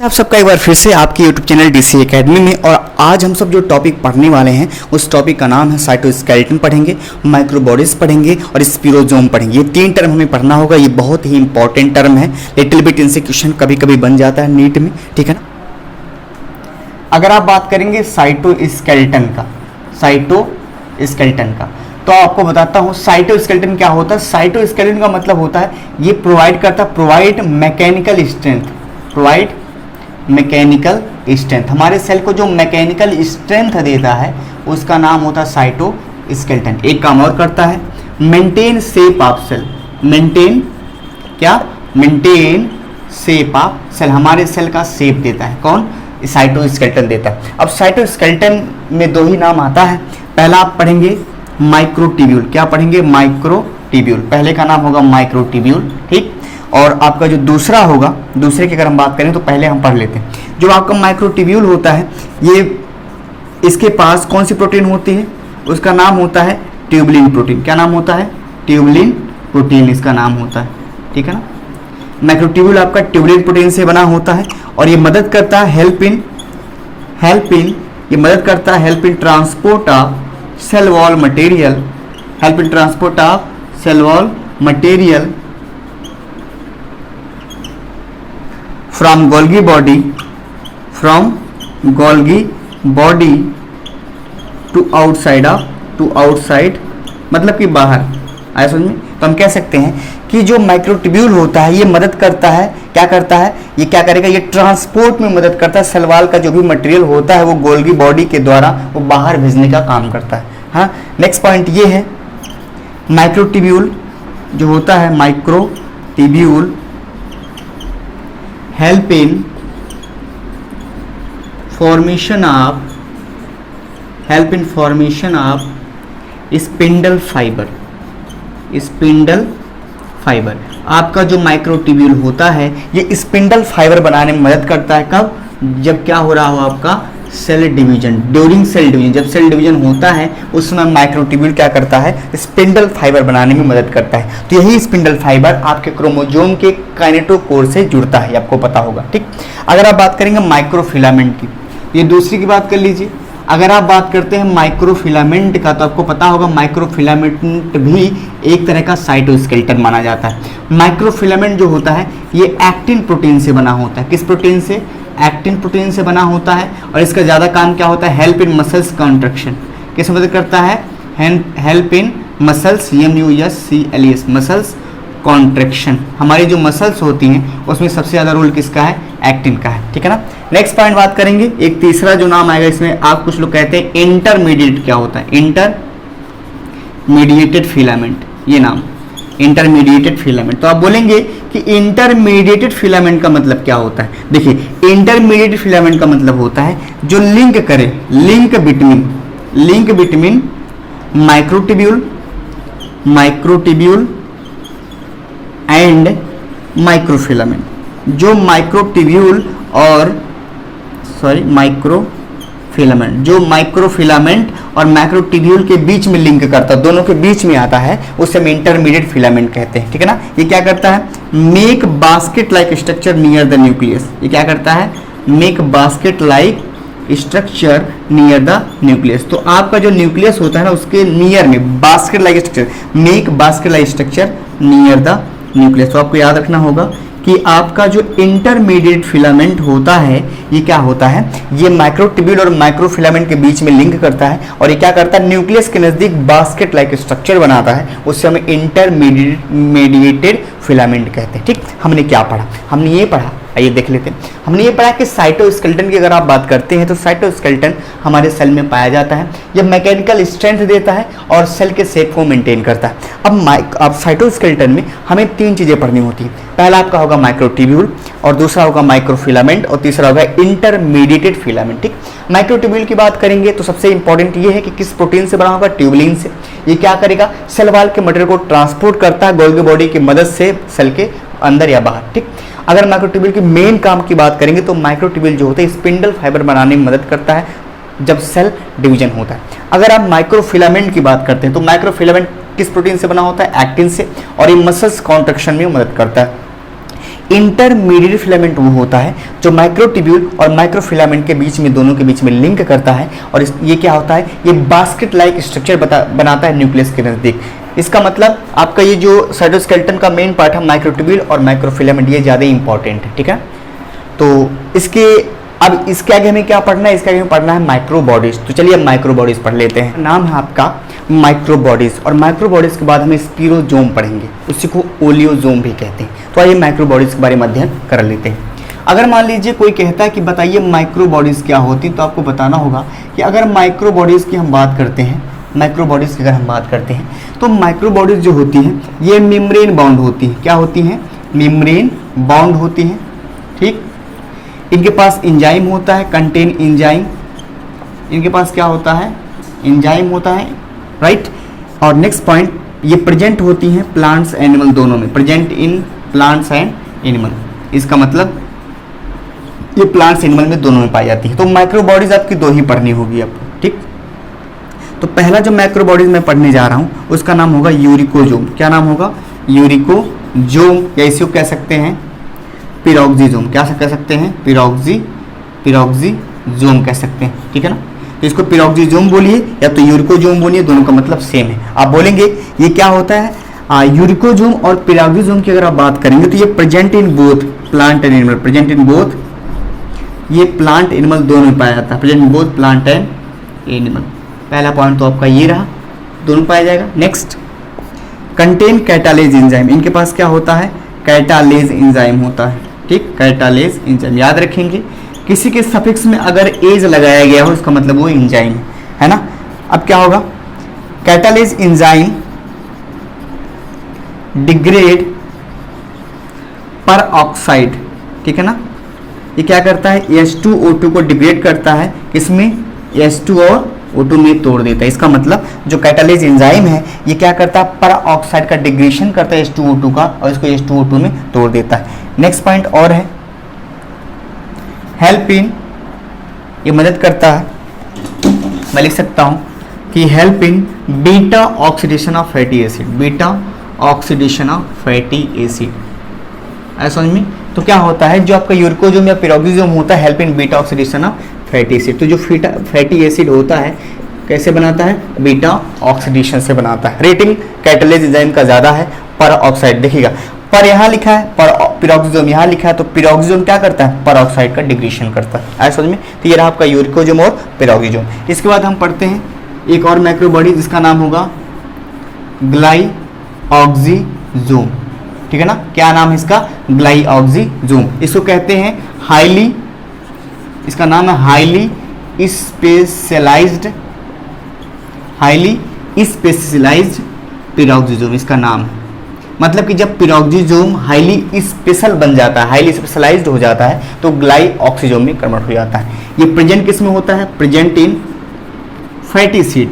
आप सबका एक बार फिर से आपके YouTube चैनल DC एकेडमी में। और आज हम सब जो टॉपिक पढ़ने वाले हैं उस टॉपिक का नाम है साइटोस्केलेटन पढ़ेंगे, माइक्रोबॉडीज पढ़ेंगे और स्पिरोजोम पढ़ेंगे। ये तीन टर्म हमें पढ़ना होगा। ये बहुत ही इंपॉर्टेंट टर्म है, लिटिल बिट इनसे क्वेश्चन कभी कभी बन जाता है नीट में, ठीक है ना। अगर आप बात करेंगे साइटोस्केलेटन का तो आपको बताता हूँ साइटोस्केलेटन क्या होता है। साइटोस्केलेटन का मतलब होता है ये प्रोवाइड मैकेनिकल स्ट्रेंथ। हमारे सेल को जो मैकेनिकल स्ट्रेंथ देता है उसका नाम होता है साइटोस्केलेटन। एक काम और करता है, maintain shape of cell. Maintain shape of cell, हमारे सेल का शेप देता है कौन? साइटोस्केलेटन देता है। अब साइटोस्केलेटन में दो ही नाम आता है। पहला आप पढ़ेंगे माइक्रोट्यूब्यूल। क्या पढ़ेंगे? माइक्रोट्यूब्यूल। पहले का नाम होगा माइक्रोट्यूब्यूल, ठीक। और आपका जो दूसरा होगा, दूसरे की अगर हम बात करें तो पहले हम पढ़ लेते हैं। जो आपका माइक्रोट्यूब्यूल होता है, ये इसके पास कौन सी प्रोटीन होती है? उसका नाम होता है ट्यूबुलिन प्रोटीन। क्या नाम होता है? ट्यूबुलिन प्रोटीन इसका नाम होता है, ठीक है ना। माइक्रोट्यूब्यूल आपका ट्यूबुलिन प्रोटीन से बना होता है और ये मदद करता है help in transport of cell wall material from Golgi body to outside मतलब कि बाहर। आया समझ में? तो हम कह सकते हैं कि जो माइक्रोट्यूब्यूल होता है ये मदद करता है, क्या करता है? ये क्या करेगा? ये ट्रांसपोर्ट में मदद करता है। सेल वॉल का जो भी मटेरियल होता है वो गोल्गी बॉडी के द्वारा वो बाहर भेजने का काम करता है। हाँ, नेक्स्ट पॉइंट ये है, माइक्रोट्यूब्यूल जो होता है, microtubule help in formation of spindle fibre. आपका जो माइक्रोट्यूब्यूल होता है ये स्पिंडल फाइबर बनाने में मदद करता है। कब? जब क्या हो रहा हो आपका cell division, during cell division. जब सेल डिवीजन होता है उस समय माइक्रोट्यूब्यूल क्या करता है? स्पिंडल फाइबर बनाने में मदद करता है। तो यही स्पिंडल फाइबर आपके क्रोमोसोम के काइनेटोकोर से जुड़ता है, आपको पता होगा, ठीक। अगर आप बात करेंगे माइक्रोफिलामेंट की, ये दूसरी की बात कर लीजिए। अगर आप बात करते हैं माइक्रोफिलामेंट का तो आपको पता होगा माइक्रोफिलामेंट भी एक तरह का साइटोस्केलेटन माना जाता है। माइक्रोफिलामेंट जो होता है ये एक्टिन प्रोटीन से बना होता है। किस प्रोटीन से? एक्टिन प्रोटीन से बना होता है। और इसका ज़्यादा काम क्या होता है? हेल्प इन मसल्स कॉन्ट्रैक्शन। किस मदद करता है? हेल्प इन मसल्स, MUSCLES, मसल्स कॉन्ट्रैक्शन। हमारी जो मसल्स होती हैं उसमें सबसे ज़्यादा रोल किसका है? एक्टिन का है, ठीक है ना। नेक्स्ट पॉइंट बात करेंगे, एक तीसरा जो नाम आएगा इसमें, आप कुछ लोग कहते हैं इंटरमीडिएट। क्या होता है? Intermediated filament. ये नाम इंटरमीडिएटेड फिलामेंट। तो आप बोलेंगे कि इंटरमीडिएटेड फिलामेंट का मतलब क्या होता है? देखिए, इंटरमीडिएटेड फिलामेंट का मतलब होता है जो लिंक करे, link between microtubule and microfilament. जो माइक्रोट्यूब्यूल और माइक्रोट्यूब्यूल के बीच में लिंक करता है, दोनों के बीच में आता है, उसे हम इंटरमीडिएट फिलामेंट कहते हैं, ठीक है ना। ये क्या करता है? Make basket like structure near the nucleus. ये क्या करता है? Make basket like structure near the nucleus. तो आपका जो न्यूक्लियस होता है ना उसके नियर में basket like structure, make basket like structure near the nucleus. तो आपको याद रखना होगा कि आपका जो इंटरमीडिएट फिलामेंट होता है ये क्या होता है? ये माइक्रोट्यूब्यूल और माइक्रोफिलामेंट के बीच में लिंक करता है और ये क्या करता है? न्यूक्लियस के नज़दीक बास्केट लाइक स्ट्रक्चर बनाता है, उससे हमें इंटरमीडिएटेड फिलामेंट कहते हैं, ठीक। हमने क्या पढ़ा? हमने ये पढ़ा, आइए देख लेते हैं। हमने ये पढ़ा कि साइटोस्केलेटन की अगर आप बात करते हैं तो साइटोस्केलेटन हमारे सेल में पाया जाता है। यह मैकेनिकल स्ट्रेंथ देता है और सेल के शेप को मेंटेन करता है। अब साइटोस्केलेटन में हमें तीन चीज़ें पढ़नी होती हैं। पहला आपका होगा माइक्रोट्यूब्यूल और दूसरा होगा माइक्रोफिलामेंट और तीसरा होगा इंटरमीडिएटेड फिलामेंट, ठीक। माइक्रोट्यूब्यूल की बात करेंगे तो सबसे इंपॉर्टेंट ये है कि किस प्रोटीन से बना होगा? ट्यूबुलिन से। ये क्या करेगा? सेल वॉल के मटेरियल को ट्रांसपोर्ट करता है गोल्गी बॉडी की मदद से सेल के अंदर या बाहर, ठीक। अगर माइक्रोट्यूब्यूल की मेन काम की बात करेंगे तो माइक्रोट्यूब्यूल जो होता है स्पिंडल फाइबर बनाने में मदद करता है जब सेल डिवीजन होता है। अगर आप माइक्रोफिलामेंट की बात करते हैं तो माइक्रोफिलामेंट किस प्रोटीन से बना होता है? एक्टिन से। और ये मसल्स कॉन्ट्रैक्शन में मदद करता है। इंटरमीडिएट फिलामेंट वो होता है जो माइक्रोट्यूब्यूल और माइक्रोफिलामेंट के बीच में, दोनों के बीच में लिंक करता है। और ये क्या होता है, ये बास्केट लाइक स्ट्रक्चर बनाता है न्यूक्लियस के नज़दीक। इसका मतलब आपका ये जो साइटोस्केलेटन का मेन पार्ट है माइक्रोट्यूब्यूल और माइक्रोफिलामेंट, ये ज़्यादा इंपॉर्टेंट है, ठीक है। तो इसके आगे हमें क्या पढ़ना है, इसके आगे हमें पढ़ना है माइक्रोबॉडीज। तो चलिए अब माइक्रोबॉडीज पढ़ लेते हैं। नाम है आपका माइक्रोबॉडीज, और माइक्रोबॉडीज के बाद हमें स्पिरोजोम पढ़ेंगे, उसी को ओलियोजोम भी कहते हैं। तो आइए माइक्रोबॉडीज के बारे में अध्ययन कर लेते हैं। अगर मान लीजिए कोई कहता है कि बताइए माइक्रोबॉडीज क्या होती, तो आपको बताना होगा कि अगर माइक्रोबॉडीज की हम बात करते हैं, माइक्रोबॉडीज की अगर हम बात करते हैं तो माइक्रोबॉडीज जो होती हैं ये मेम्ब्रेन बाउंड होती हैं। क्या होती हैं, मेम्ब्रेन बाउंड होती हैं, ठीक। इनके पास एंजाइम होता है, कंटेन एंजाइम, इनके पास क्या होता है, एंजाइम होता है, राइट। और नेक्स्ट पॉइंट, ये प्रेजेंट होती हैं प्लांट्स एनिमल दोनों में, present in plants and animal. इसका मतलब ये प्लांट्स एनिमल में दोनों में पाई जाती है। तो माइक्रोबॉडीज आपकी दो ही पढ़नी होगी आपको, ठीक। तो पहला जो माइक्रोबॉडीज मैं पढ़ने जा रहा हूँ उसका नाम होगा यूरिकोजोम। क्या नाम होगा, यूरिकोजोम, या इसी को कह सकते हैं पिरोक्सीजोम। क्या कह सकते हैं, पिरोक्सीजोम कह सकते हैं, ठीक है ना। तो इसको पिरोक्सीजोम बोलिए या तो यूरिकोजोम बोलिए, दोनों का मतलब सेम है। आप बोलेंगे ये क्या होता है, यूरिकोजोम और पिरोक्सीजोम की अगर आप बात करेंगे तो ये present in both plant and animal, present in both, ये प्लांट एनिमल दोनों में पाया जाता है, present in both plant and animal. पहला पॉइंट तो आपका ये रहा, दोनों पाया जाएगा। नेक्स्ट, कंटेन कैटालेज एंजाइम, इनके पास क्या होता है, कैटालेज एंजाइम होता है, ठीक। कैटालेज एंजाइम याद रखेंगे, किसी के सफिक्स में अगर एज लगाया गया हो इसका मतलब वो एंजाइम है ना। अब क्या होगा, कैटालेज एंजाइम डिग्रेड पर ऑक्साइड, ठीक है ना। ये क्या करता है, H2O2 को डिग्रेड करता है, इसमें H2 और O2 में तोड़ देता है। इसका मतलब जो कैटालेज एंजाइम है ये क्या करता है, पर ऑक्साइड का डिग्रेशन करता है H2O2 का, और इसको H2O2 में तोड़ देता है। नेक्स्ट पॉइंट और है हेल्प इन, ये मदद करता है, मैं लिख सकता हूँ कि help in beta oxidation of fatty acid, beta oxidation of fatty acid, ऐसा समझ में। तो क्या होता है, जो आपका यूरिकोजोम या पिरोक्सीजोम होता है help in beta oxidation of fatty acid. तो जो फैटी एसिड होता है कैसे बनाता है, बीटा ऑक्सीडेशन से बनाता है। रेटिंग कैटालेज एंजाइम का ज़्यादा है, पर ऑक्साइड देखिएगा, पर यहाँ लिखा है, पर पिरोक्सीजोम यहाँ लिखा है, तो पिरोक्सीजोम क्या करता है, पर ऑक्साइड का डिग्रेशन करता है, ऐसा समझ में। तो ये रहा आपका यूरिकोजोम और पिरोक्सीजोम। इसके बाद हम पढ़ते हैं एक और माइक्रोबॉडी जिसका नाम होगा ग्लाइऑक्सीजोम, ठीक है ना। क्या नाम है इसका, ग्लाइऑक्सीजोम। इसको कहते हैं हाईली, इसका नाम है हाईली स्पेशलाइज्ड पिरोक्सीजोम, इसका नाम है। मतलब कि जब पिरोक्सीजोम हाईली स्पेशल बन जाता है, हाईली स्पेशलाइज्ड हो जाता है, तो ग्लाइऑक्सीजोम में कन्वर्ट हो जाता है। ये प्रेजेंट किस में होता है, present in fatty seed,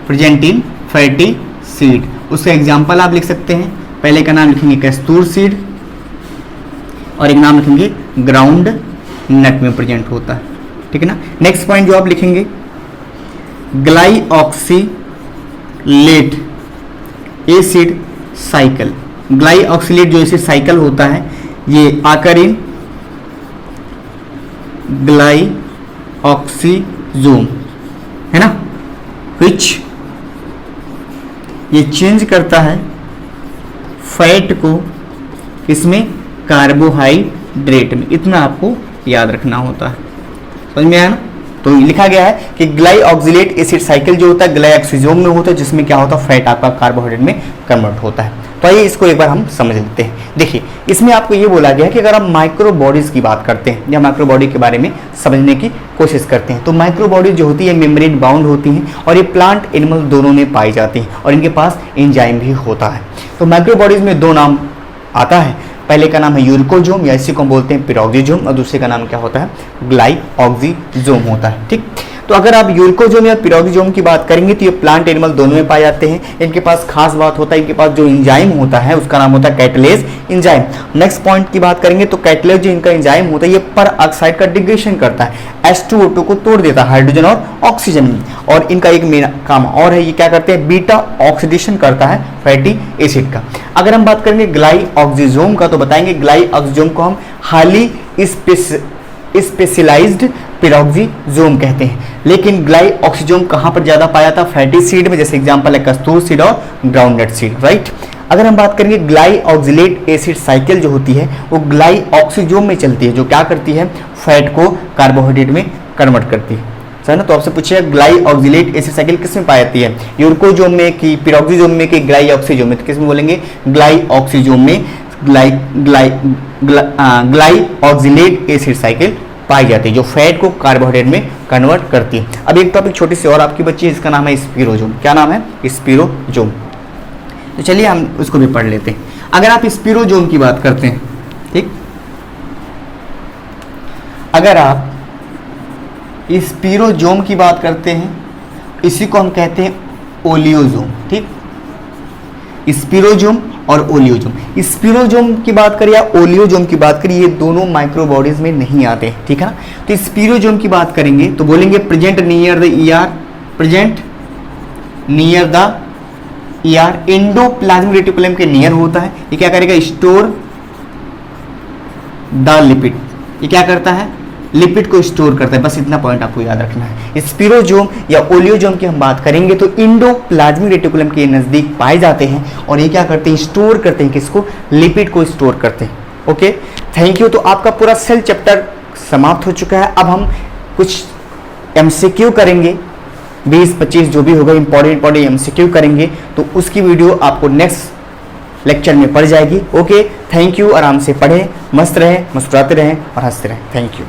present in fatty seed. उसका एग्जाम्पल आप लिख सकते हैं, पहले का नाम लिखेंगे कस्तूर सीड और एक नाम लिखेंगे ग्राउंड नट में प्रेजेंट होता है, ठीक है ना। नेक्स्ट पॉइंट जो आप लिखेंगे ग्लाइऑक्सीलेट एसिड साइकिल, ग्लाइऑक्सीलेट जो एसिड साइकिल होता है ये आकर इन ग्लाइऑक्सीजोम है ना, विच ये चेंज करता है फैट को इसमें कार्बोहाइड्रेट में। इतना आपको याद रखना होता है, समझ में आया ना। तो लिखा गया है कि ग्लाइऑक्सीलेट एसिड साइकिल जो होता है ग्लाइऑक्सीजोम में होता है, जिसमें क्या होता है, फैट आपका कार्बोहाइड्रेट में कन्वर्ट होता है। तो आइए इसको एक बार हम समझ लेते हैं। देखिए इसमें आपको ये बोला गया है कि अगर आप माइक्रोबॉडीज की बात करते हैं या माइक्रोबॉडी के बारे में समझने की कोशिश करते हैं, तो माइक्रोबॉडी जो होती है मेम्ब्रेन बाउंड होती हैं और ये प्लांट एनिमल दोनों में पाई जाती हैं और इनके पास एंजाइम भी होता है। तो माइक्रोबॉडीज में दो नाम आता है, पहले का नाम है यूरिकोजोम या इसी को बोलते हैं पिरोक्सीजोम, और दूसरे का नाम क्या होता है, ग्लाइऑक्सीजोम होता है, ठीक। तो अगर आप यूरिकोजोम या पिरोक्सोजोम की बात करेंगे तो ये प्लांट एनिमल दोनों में पाए जाते हैं। इनके पास खास बात होता है, इनके पास जो एंजाइम होता है उसका नाम होता है कैटलेज एंजाइम। नेक्स्ट पॉइंट की बात करेंगे तो कैटलेज जो इनका एंजाइम होता है ये पर ऑक्साइड का डिग्रेडेशन करता है, H2O2 को तोड़ देता है हाइड्रोजन और ऑक्सीजन में। और इनका एक मेन काम और है, ये क्या करते हैं, बीटा ऑक्सीडेशन करता है फैटी एसिड का। अगर हम बात करेंगे ग्लाइऑक्सिजोम का तो बताएंगे ग्लाइऑक्सिजोम को हम हाईली स्पेशलाइज्ड पिरोक्सोजोम कहते हैं। लेकिन ग्लाइऑक्सिजोम कहां पर ज्यादा पाया था, फैटी सीड में, जैसे एग्जांपल है कस्तूर सीड और ग्राउंडनट सीड, राइट। अगर हम बात करेंगे ग्लाइऑक्सिलेट एसिड साइकिल जो होती है वो ग्लाइऑक्सिजोम में चलती है, जो क्या करती है, फैट को कार्बोहाइड्रेट में कन्वर्ट करती है, सही ना। तो आपसे पूछिए ग्लाइऑक्सिलेट एसिड साइकिल किस में पाई जाती है, यूरिकोजोम में कि पिरोक्सोजोम में कि ग्लाइऑक्सिजोम में, तो किस में बोलेंगे, ग्लाइऑक्सिजोम में ग्लाइऑक्सिलेट एसिड साइकिल पाई जाती है, जो फैट को कार्बोहाइड्रेट में कन्वर्ट करती है। अब एक टॉपिक छोटी सी और आपकी बच्ची है, इसका नाम है स्पिरोजोम। क्या नाम है, स्पिरोजोम। तो चलिए हम उसको भी पढ़ लेते हैं। अगर आप स्पिरोजोम की बात करते हैं, ठीक, अगर आप स्पिरोजोम की बात करते हैं, इसी को हम कहते हैं ओलियोजोम, ठीक। स्पिरोजोम और ओलियोजोम, स्पिरोजोम की बात करें या ओलियोजोम की बात करें, ये दोनों माइक्रोबॉडीज में नहीं आते, ठीक है ना। तो स्पिरोजोम की बात करेंगे तो बोलेंगे present near the ER, present near the ER, endoplasmic reticulum के नियर होता है। ये क्या करेगा, स्टोर द लिपिड, ये क्या करता है, लिपिड को स्टोर करता है। बस इतना पॉइंट आपको याद रखना है। स्पिरोजोम या ओलियोजोम की हम बात करेंगे तो एंडोप्लाज्मिक रेटिकुलम के नजदीक पाए जाते हैं और ये क्या करते हैं, स्टोर करते हैं, किसको, लिपिड को स्टोर करते हैं। Okay, thank you. तो आपका पूरा सेल चैप्टर समाप्त हो चुका है। अब हम कुछ MCQ करेंगे, 20-25 जो भी होगा इंपॉर्टेंट MCQ करेंगे, तो उसकी वीडियो आपको नेक्स्ट लेक्चर में पड़ जाएगी। Okay, thank you. आराम से पढ़ें, मस्त रहें, मुस्कुराते रहें और हंसते रहें। Thank you.